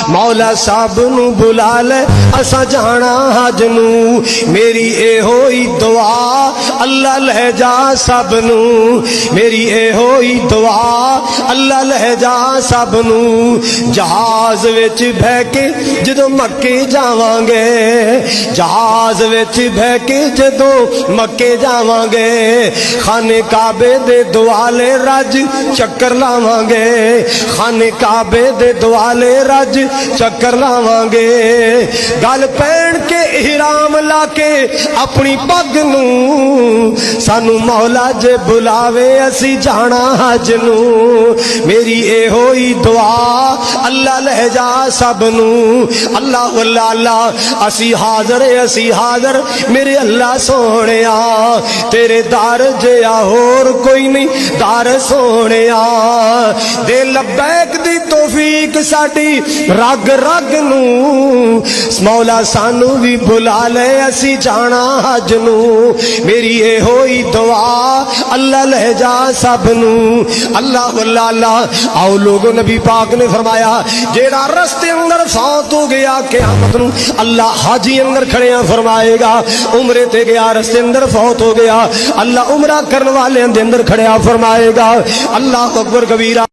مولا صاحب نو بلا لے اسا جانا حج نو میری اے ہوئی دعا اللہ لے جا سب نو میری اے ہوئی دعا اللہ لے جا سب نو جہاز وچ بہ کے جدوں مکے جاواں گے جہاز وچ بہ کے جدوں مکے جاواں گے خانے کعبے دے دوالے رج چکر لاواں گے خانے کعبے دے دوالے رج چکر لاواں گے گل پہن کے احرام لا کے اپنی پگ نو سانو مولا جے بلاوے اسی جانا حج نو میری اے ہوئی دعا اللہ لے جا سب نو اللہ اللہ اللہ اسی حاضر میرے اللہ سونیا تیرے دار جیا ہور کوئی نہیں دار سونیا دے لبیک دی توفیق ساڈی رگ رگ نو مولا سانو بھی بلا لے اسی جانا حج نو میری اے ہوئی دعا اللہ لے جا سب نو اللہ اللہ اللہ آؤ لوگو نبی پاک نے فرمایا جیڑا رستے اندر فوت ہو گیا قیامت نو اللہ حاجی اندر کھڑیاں فرمائے گا عمرے تے گیا رستے اندر فوت ہو گیا اللہ عمرہ کرن والے اندر کھڑیا فرمائے گا اللہ اکبر کبیرہ